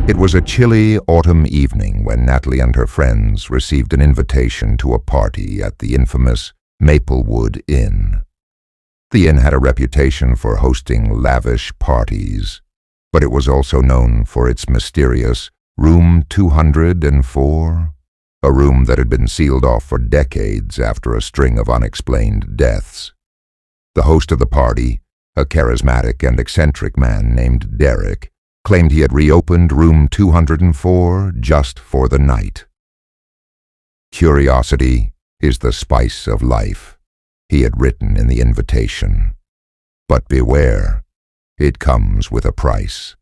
It was a chilly autumn evening when Natalie and her friends received an invitation to a party at the infamous Maplewood Inn. The inn had a reputation for hosting lavish parties, but it was also known for its mysterious Room 204, a room that had been sealed off for decades after a string of unexplained deaths. The host of the party, a charismatic and eccentric man named Derek, claimed he had reopened Room 204 just for the night. "Curiosity is the spice of life," he had written in the invitation. "But beware, it comes with a price."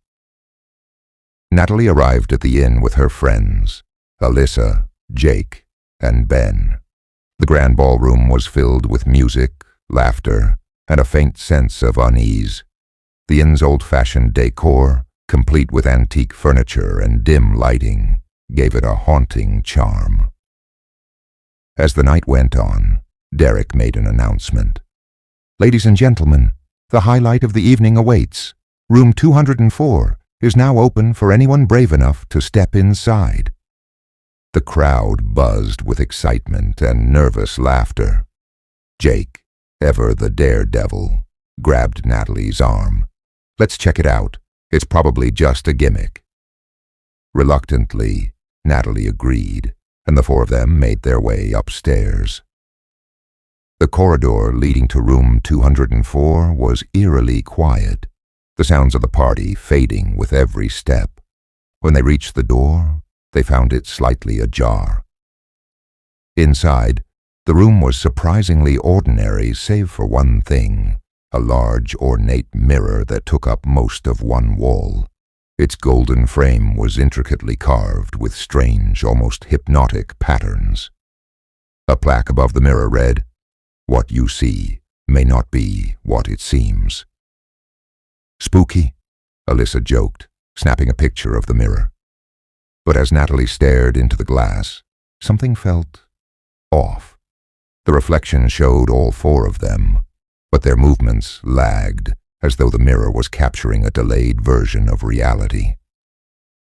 Natalie arrived at the inn with her friends, Alyssa, Jake, and Ben. The grand ballroom was filled with music, laughter, and a faint sense of unease. The inn's old-fashioned decor, complete with antique furniture and dim lighting, gave it a haunting charm. As the night went on, Derek made an announcement. "Ladies and gentlemen, the highlight of the evening awaits. Room 204 is now open for anyone brave enough to step inside." The crowd buzzed with excitement and nervous laughter. Jake, ever the daredevil, grabbed Natalie's arm. "Let's check it out. It's probably just a gimmick." Reluctantly, Natalie agreed, and the four of them made their way upstairs. The corridor leading to Room 204 was eerily quiet, the sounds of the party fading with every step. When they reached the door, they found it slightly ajar. Inside, the room was surprisingly ordinary save for one thing, a large, ornate mirror that took up most of one wall. Its golden frame was intricately carved with strange, almost hypnotic patterns. A plaque above the mirror read, "What you see may not be what it seems." "Spooky?" Alyssa joked, snapping a picture of the mirror. But as Natalie stared into the glass, something felt off. The reflection showed all four of them, but their movements lagged, as though the mirror was capturing a delayed version of reality.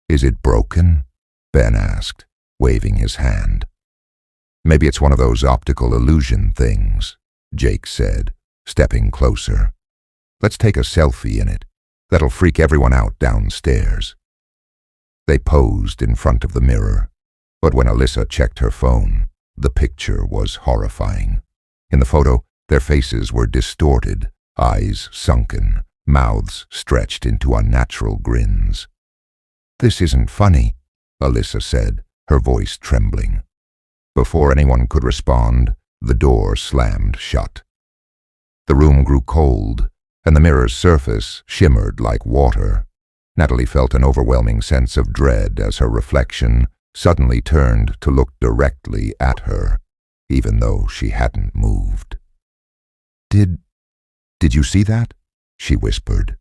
"Is it broken?" Ben asked, waving his hand. "Maybe it's one of those optical illusion things," Jake said, stepping closer. "Let's take a selfie in it. That'll freak everyone out downstairs." They posed in front of the mirror, but when Alyssa checked her phone, the picture was horrifying. In the photo, their faces were distorted, eyes sunken, mouths stretched into unnatural grins. "This isn't funny," Alyssa said, her voice trembling. Before anyone could respond, the door slammed shut. The room grew cold, and the mirror's surface shimmered like water. Natalie felt an overwhelming sense of dread as her reflection suddenly turned to look directly at her, even though she hadn't moved. Did you see that?" she whispered.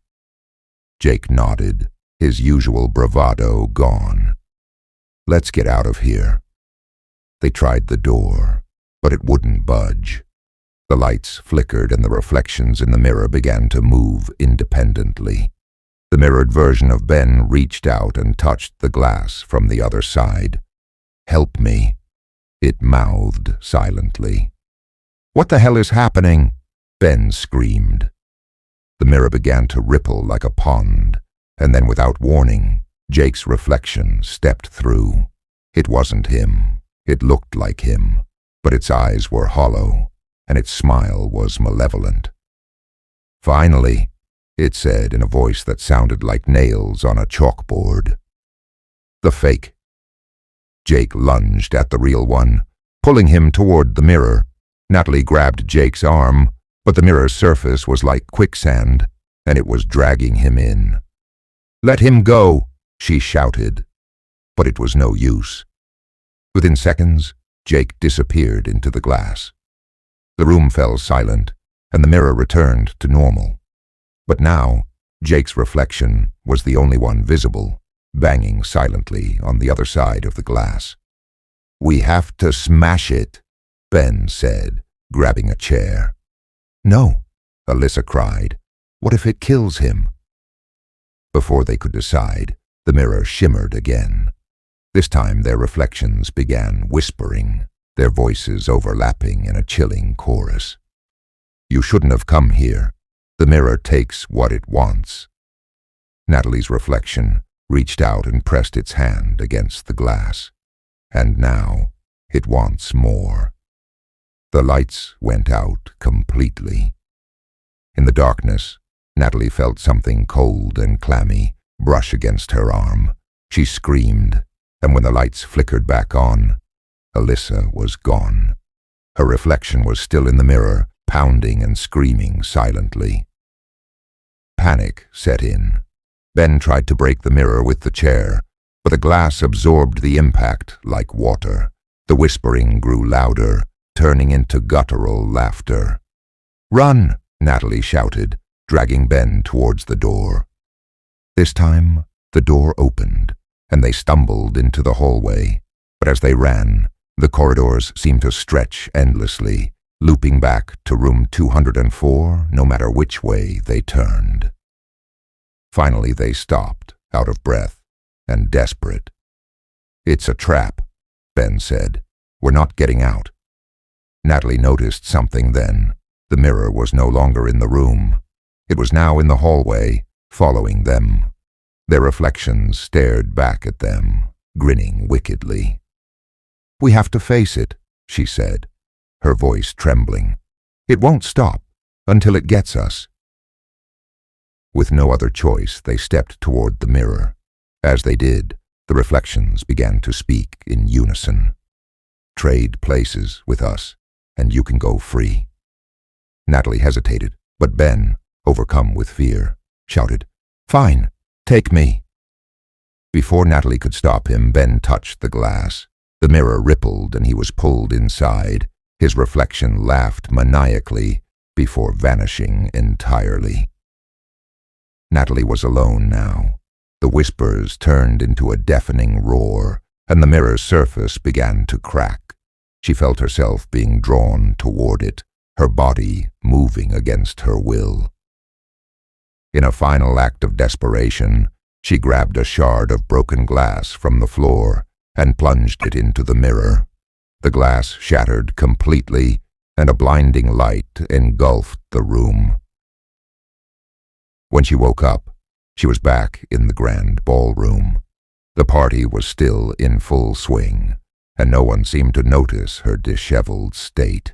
Jake nodded, his usual bravado gone. "Let's get out of here." They tried the door, but it wouldn't budge. The lights flickered and the reflections in the mirror began to move independently. The mirrored version of Ben reached out and touched the glass from the other side. "Help me," it mouthed silently. "What the hell is happening?" Ben screamed. The mirror began to ripple like a pond, and then without warning, Jake's reflection stepped through. It wasn't him. It looked like him, but its eyes were hollow, and its smile was malevolent. "Finally," it said in a voice that sounded like nails on a chalkboard. "The fake." Jake lunged at the real one, pulling him toward the mirror. Natalie grabbed Jake's arm, but the mirror's surface was like quicksand, and it was dragging him in. "Let him go," she shouted, but it was no use. Within seconds, Jake disappeared into the glass. The room fell silent, and the mirror returned to normal. But now, Jake's reflection was the only one visible, banging silently on the other side of the glass. "We have to smash it," Ben said, grabbing a chair. "No," Alyssa cried. "What if it kills him?" Before they could decide, the The mirror shimmered again. This time their reflections began whispering, their voices overlapping in a chilling chorus. "You shouldn't have come here. The mirror takes what it wants." Natalie's reflection reached out and pressed its hand against the glass. And now it wants more. The lights went out completely. In the darkness, Natalie felt something cold and clammy brush against her arm. She screamed, and when the lights flickered back on, Alyssa was gone. Her reflection was still in the mirror, pounding and screaming silently. Panic set in. Ben tried to break the mirror with the chair, but the glass absorbed the impact like water. The whispering grew louder, turning into guttural laughter. "Run!" Natalie shouted, dragging Ben towards the door. This time, the door opened, and they stumbled into the hallway. But as they ran, the corridors seemed to stretch endlessly, looping back to room 204 no matter which way they turned. Finally they stopped, out of breath and desperate. "It's a trap," Ben said. "We're not getting out." Natalie noticed something then. The mirror was no longer in the room. It was now in the hallway, following them. Their reflections stared back at them, grinning wickedly. "We have to face it," she said, her voice trembling. "It won't stop until it gets us." With no other choice, they stepped toward the mirror. As they did, the reflections began to speak in unison. "Trade places with us, and you can go free." Natalie hesitated, but Ben, overcome with fear, shouted, "Fine, take me." Before Natalie could stop him, Ben touched the glass. The mirror rippled and he was pulled inside. His reflection laughed maniacally before vanishing entirely. Natalie was alone now. The whispers turned into a deafening roar, and the mirror's surface began to crack. She felt herself being drawn toward it, her body moving against her will. In a final act of desperation, she grabbed a shard of broken glass from the floor and plunged it into the mirror. The glass shattered completely, and a blinding light engulfed the room. When she woke up, she was back in the grand ballroom. The party was still in full swing, and no one seemed to notice her disheveled state.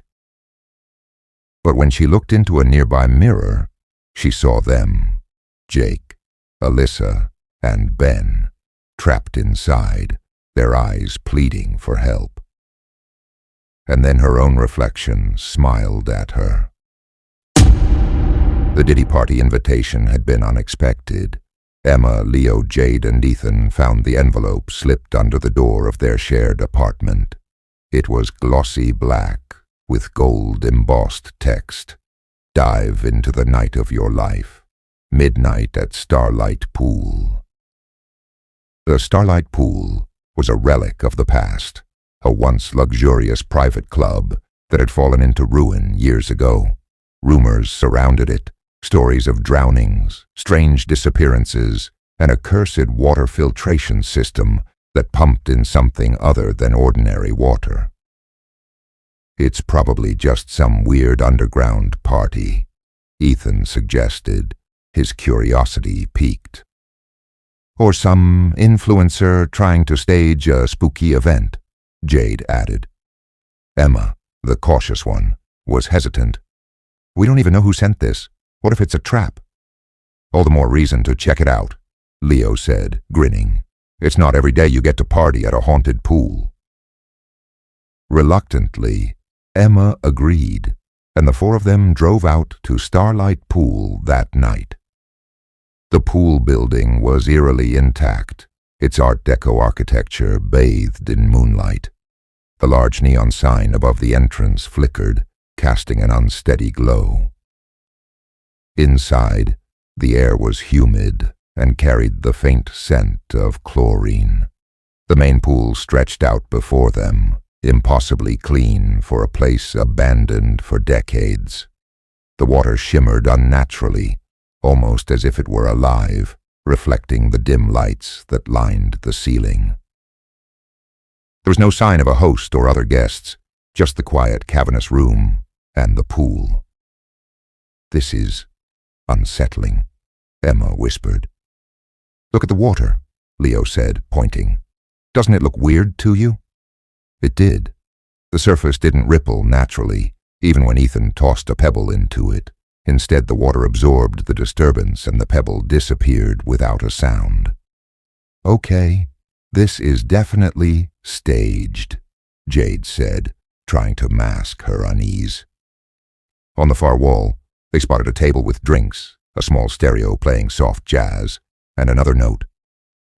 But when she looked into a nearby mirror, she saw them, Jake, Alyssa, and Ben, trapped inside, their eyes pleading for help. And then her own reflection smiled at her. The Diddy party invitation had been unexpected. Emma, Leo, Jade, and Ethan found the envelope slipped under the door of their shared apartment. It was glossy black, with gold-embossed text. "Dive into the night of your life. Midnight at Starlight Pool." The Starlight Pool was a relic of the past, a once luxurious private club that had fallen into ruin years ago. Rumors surrounded it, stories of drownings, strange disappearances, and a cursed water filtration system that pumped in something other than ordinary water. "It's probably just some weird underground party," Ethan suggested, his curiosity piqued. "Or some influencer trying to stage a spooky event," Jade added. Emma, the cautious one, was hesitant. "We don't even know who sent this. What if it's a trap?" "All the more reason to check it out," Leo said, grinning. "It's not every day you get to party at a haunted pool." Reluctantly, Emma agreed, and the four of them drove out to Starlight Pool that night. The pool building was eerily intact, its Art Deco architecture bathed in moonlight. The large neon sign above the entrance flickered, casting an unsteady glow. Inside, the air was humid and carried the faint scent of chlorine. The main pool stretched out before them, impossibly clean for a place abandoned for decades. The water shimmered unnaturally, almost as if it were alive, reflecting the dim lights that lined the ceiling. There was no sign of a host or other guests, just the quiet, cavernous room and the pool. "This is unsettling," Emma whispered. "Look at the water," Leo said, pointing. "Doesn't it look weird to you?" It did. The surface didn't ripple naturally, even when Ethan tossed a pebble into it. Instead, the water absorbed the disturbance and the pebble disappeared without a sound. "Okay, this is definitely staged," Jade said, trying to mask her unease. On the far wall, they spotted a table with drinks, a small stereo playing soft jazz, and another note.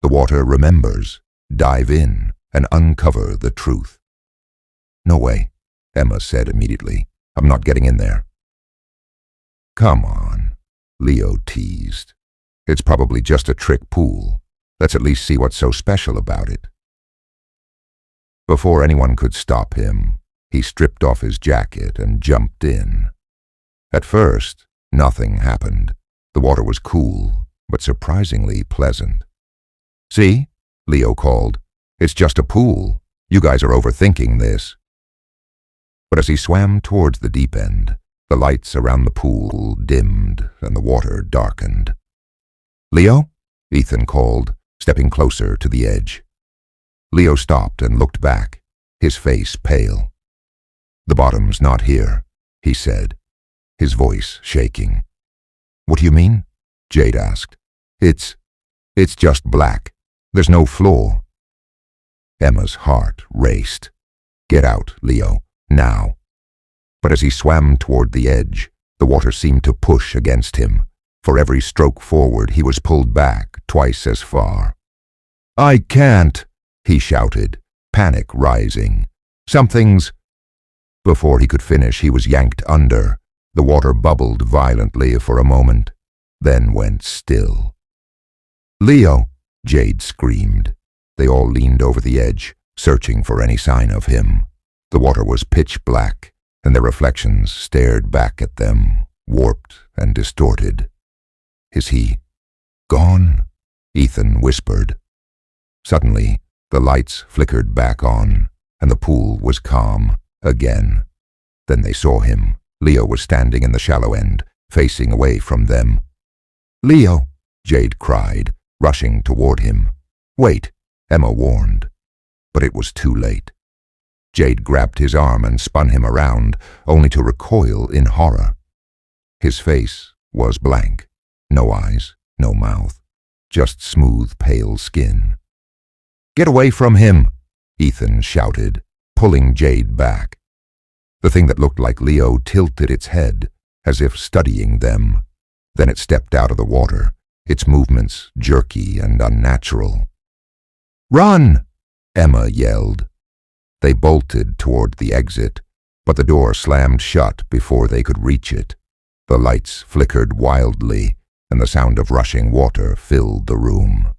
"The water remembers. Dive in and uncover the truth." "No way," Emma said immediately. "I'm not getting in there." "Come on," Leo teased. "It's probably just a trick pool. Let's at least see what's so special about it." Before anyone could stop him, he stripped off his jacket and jumped in. At first, nothing happened. The water was cool, but surprisingly pleasant. "See?" Leo called. "It's just a pool. You guys are overthinking this." But as he swam towards the deep end, the lights around the pool dimmed and the water darkened. "Leo?" Ethan called, stepping closer to the edge. Leo stopped and looked back, his face pale. "The bottom's not here," he said, his voice shaking. "What do you mean?" Jade asked. It's just black. There's no floor." Emma's heart raced. "Get out, Leo, now." But as he swam toward the edge, the water seemed to push against him. For every stroke forward, he was pulled back twice as far. "I can't," he shouted, panic rising. "Something's—" Before he could finish, he was yanked under. The water bubbled violently for a moment, then went still. "Leo!" Jade screamed. They all leaned over the edge, searching for any sign of him. The water was pitch black, and their reflections stared back at them, warped and distorted. "Is he gone?" Ethan whispered. Suddenly, the lights flickered back on, and the pool was calm again. Then they saw him. Leo was standing in the shallow end, facing away from them. "Leo!" Jade cried, rushing toward him. "Wait," Emma warned. But it was too late. Jade grabbed his arm and spun him around, only to recoil in horror. His face was blank. No eyes, no mouth, just smooth, pale skin. "Get away from him!" Ethan shouted, pulling Jade back. The thing that looked like Leo tilted its head, as if studying them. Then it stepped out of the water, its movements jerky and unnatural. "Run!" Emma yelled. They bolted toward the exit, but the door slammed shut before they could reach it. The lights flickered wildly, and the sound of rushing water filled the room.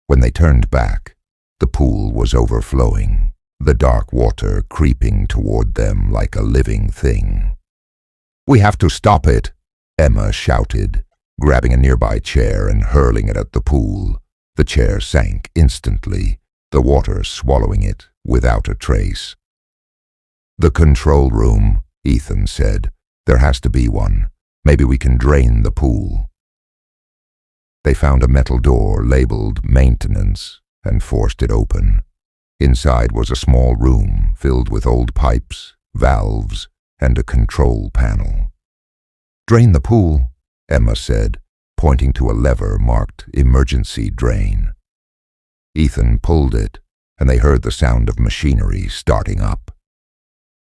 When they turned back, the pool was overflowing, the dark water creeping toward them like a living thing. "We have to stop it," Emma shouted, grabbing a nearby chair and hurling it at the pool. The chair sank instantly, the water swallowing it without a trace. "The control room," Ethan said. "There has to be one. Maybe we can drain the pool." They found a metal door labeled maintenance and forced it open. Inside was a small room filled with old pipes, valves, and a control panel. "Drain the pool," Emma said, pointing to a lever marked emergency drain. Ethan pulled it, and they heard the sound of machinery starting up.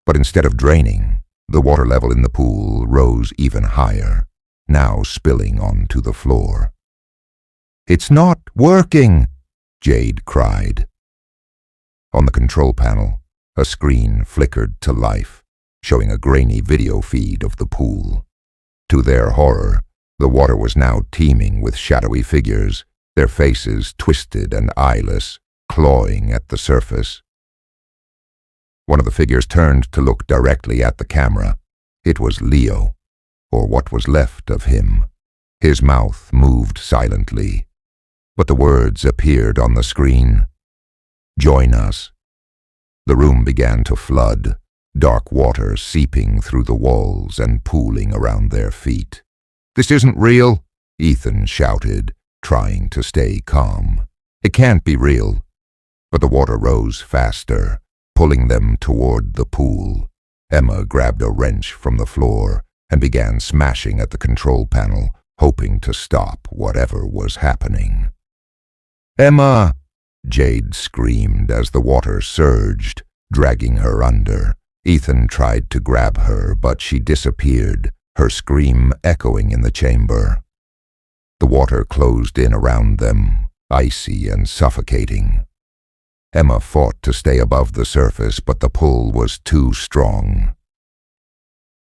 But instead of draining, the water level in the pool rose even higher, now spilling onto the floor. "It's not working!" Jade cried. On the control panel, a screen flickered to life, showing a grainy video feed of the pool. To their horror, the water was now teeming with shadowy figures, their faces twisted and eyeless, clawing at the surface. One of the figures turned to look directly at the camera. It was Leo, or what was left of him. His mouth moved silently, but the words appeared on the screen. "Join us." The room began to flood, dark water seeping through the walls and pooling around their feet. "This isn't real," Ethan shouted, trying to stay calm. "It can't be real." But the water rose faster, pulling them toward the pool. Emma grabbed a wrench from the floor and began smashing at the control panel, hoping to stop whatever was happening. "Emma!" Jade screamed as the water surged, dragging her under. Ethan tried to grab her, but she disappeared, her scream echoing in the chamber. The water closed in around them, icy and suffocating. Emma fought to stay above the surface, but the pull was too strong.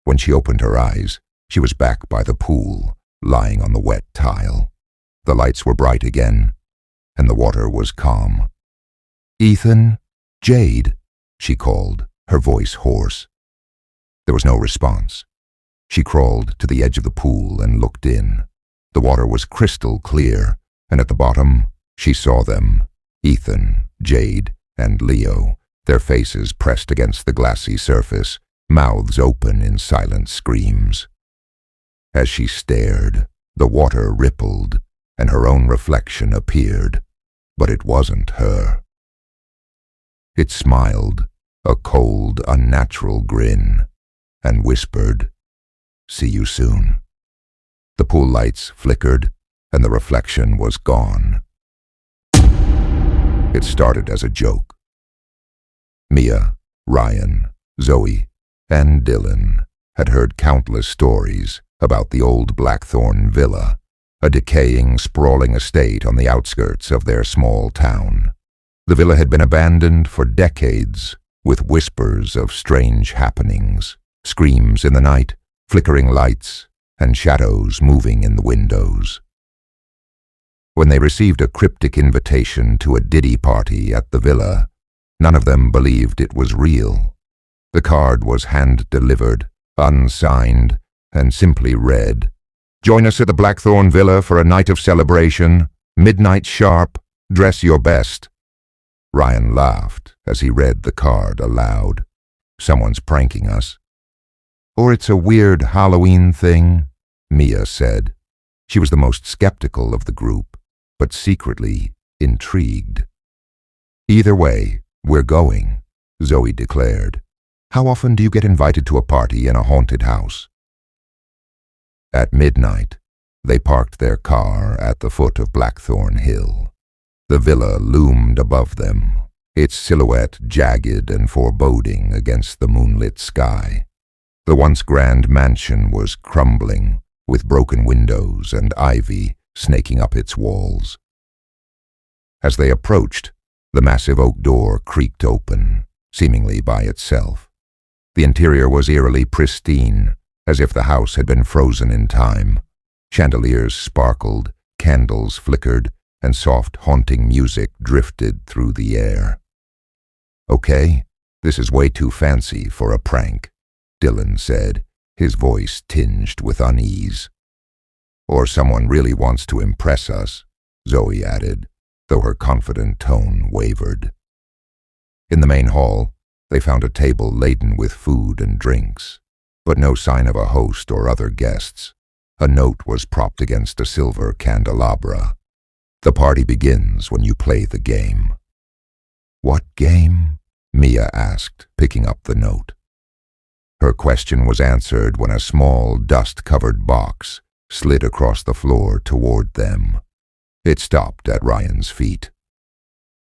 When she opened her eyes, she was back by the pool, lying on the wet tile. The lights were bright again, and the water was calm. "Ethan? Jade?" she called, her voice hoarse. There was no response. She crawled to the edge of the pool and looked in. The water was crystal clear, and at the bottom she saw them, Ethan, Jade, and Leo, their faces pressed against the glassy surface, mouths open in silent screams. As she stared, the water rippled, and her own reflection appeared, but it wasn't her. It smiled, a cold, unnatural grin, and whispered, "See you soon." The pool lights flickered, and the reflection was gone. It started as a joke. Mia, Ryan, Zoe, and Dylan had heard countless stories about the old Blackthorn Villa, a decaying, sprawling estate on the outskirts of their small town. The villa had been abandoned for decades, with whispers of strange happenings, screams in the night, flickering lights, and shadows moving in the windows. When they received a cryptic invitation to a Diddy party at the villa, none of them believed it was real. The card was hand-delivered, unsigned, and simply read, "Join us at the Blackthorn Villa for a night of celebration, midnight sharp, dress your best." Ryan laughed as he read the card aloud. "Someone's pranking us." "Or it's a weird Halloween thing," Mia said. She was the most skeptical of the group, but secretly intrigued. "Either way, we're going," Zoe declared. "How often do you get invited to a party in a haunted house?" At midnight, they parked their car at the foot of Blackthorn Hill. The villa loomed above them, its silhouette jagged and foreboding against the moonlit sky. The once grand mansion was crumbling, with broken windows and ivy snaking up its walls. As they approached, the massive oak door creaked open, seemingly by itself. The interior was eerily pristine, as if the house had been frozen in time. Chandeliers sparkled, candles flickered, and soft, haunting music drifted through the air. "Okay, this is way too fancy for a prank," Dylan said, his voice tinged with unease. "Or someone really wants to impress us," Zoe added, though her confident tone wavered. In the main hall, they found a table laden with food and drinks, but no sign of a host or other guests. A note was propped against a silver candelabra. "The party begins when you play the game." "What game?" Mia asked, picking up the note. Her question was answered when a small, dust-covered box slid across the floor toward them. It stopped at Ryan's feet.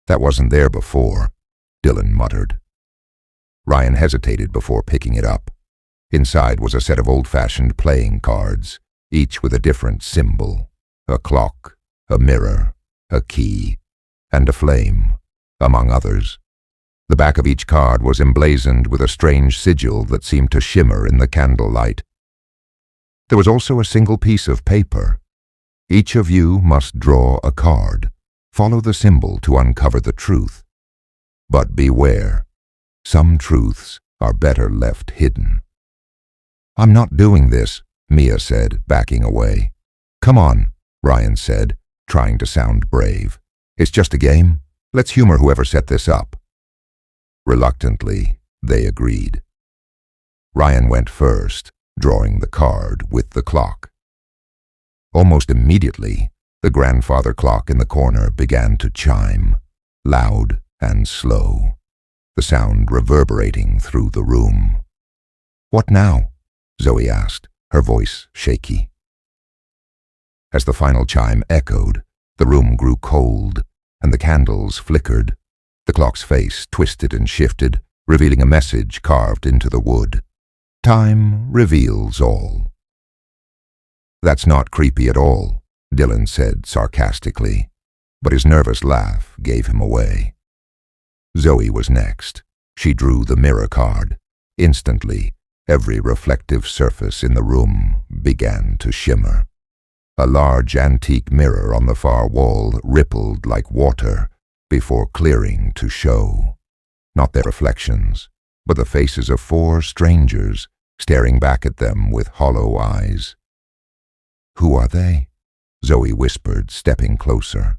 "That wasn't there before," Dylan muttered. Ryan hesitated before picking it up. Inside was a set of old-fashioned playing cards, each with a different symbol: a clock, a mirror, a key, and a flame, among others. The back of each card was emblazoned with a strange sigil that seemed to shimmer in the candlelight. There was also a single piece of paper. "Each of you must draw a card. Follow the symbol to uncover the truth. But beware, some truths are better left hidden." "I'm not doing this," Mia said, backing away. "Come on," Ryan said, trying to sound brave. "It's just a game. Let's humor whoever set this up." Reluctantly, they agreed. Ryan went first, drawing the card with the clock. Almost immediately, the grandfather clock in the corner began to chime, loud and slow, the sound reverberating through the room. "What now?" Zoe asked, her voice shaky. As the final chime echoed, the room grew cold, and the candles flickered. The clock's face twisted and shifted, revealing a message carved into the wood. "Time reveals all." "That's not creepy at all," Dylan said sarcastically, but his nervous laugh gave him away. Zoe was next. She drew the mirror card. Instantly, every reflective surface in the room began to shimmer. A large antique mirror on the far wall rippled like water before clearing to show, not their reflections, but the faces of 4 strangers staring back at them with hollow eyes. "Who are they?" Zoe whispered, stepping closer.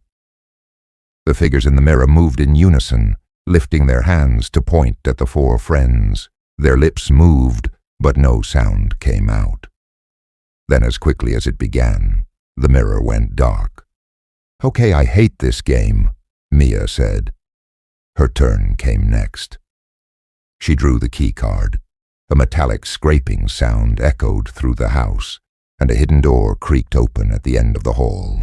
The figures in the mirror moved in unison, lifting their hands to point at the 4 friends. Their lips moved, but no sound came out. Then, as quickly as it began, the mirror went dark. "Okay, I hate this game," Mia said. Her turn came next. She drew the key card. A metallic scraping sound echoed through the house, and a hidden door creaked open at the end of the hall.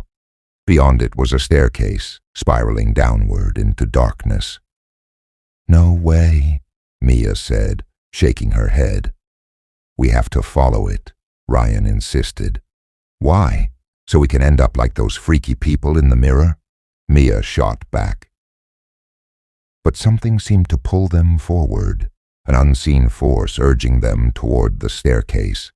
Beyond it was a staircase, spiraling downward into darkness. "No way," Mia said, shaking her head. "We have to follow it," Ryan insisted. "Why? So we can end up like those freaky people in the mirror?" Mia shot back. But something seemed to pull them forward, an unseen force urging them toward the staircase.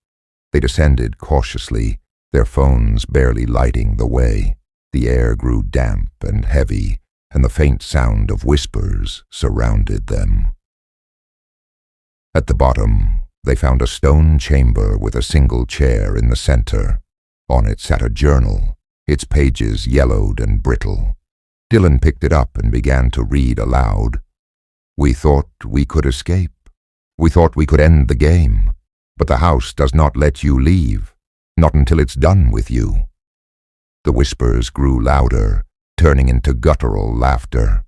They descended cautiously, their phones barely lighting the way. The air grew damp and heavy, and the faint sound of whispers surrounded them. At the bottom, they found a stone chamber with a single chair in the center. On it sat a journal, its pages yellowed and brittle. Dylan picked it up and began to read aloud. "We thought we could escape. We thought we could end the game. But the house does not let you leave, not until it's done with you." The whispers grew louder, turning into guttural laughter.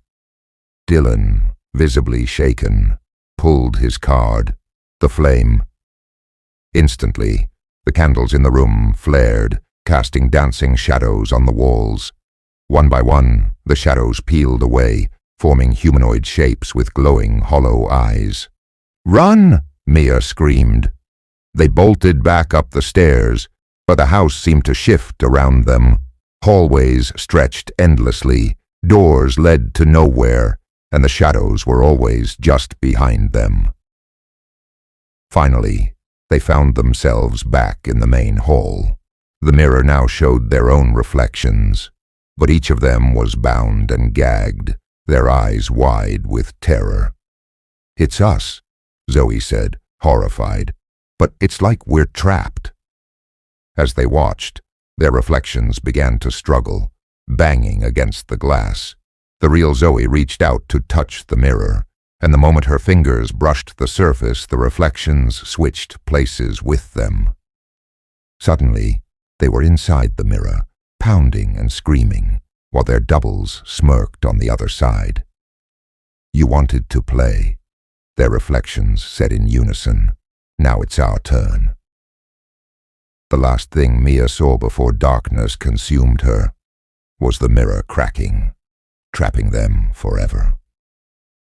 Dylan, visibly shaken, pulled his card, the flame. Instantly, the candles in the room flared, casting dancing shadows on the walls. One by one, the shadows peeled away, forming humanoid shapes with glowing, hollow eyes. "Run!" Mia screamed. They bolted back up the stairs, but the house seemed to shift around them. Hallways stretched endlessly, doors led to nowhere, and the shadows were always just behind them. Finally, they found themselves back in the main hall. The mirror now showed their own reflections, but each of them was bound and gagged, their eyes wide with terror. "It's us," Zoe said, horrified. "But it's like we're trapped." As they watched, their reflections began to struggle, banging against the glass. The real Zoe reached out to touch the mirror, and the moment her fingers brushed the surface, the reflections switched places with them. Suddenly, they were inside the mirror, pounding and screaming, while their doubles smirked on the other side. "You wanted to play," their reflections said in unison. "Now it's our turn." The last thing Mia saw before darkness consumed her was the mirror cracking, trapping them forever.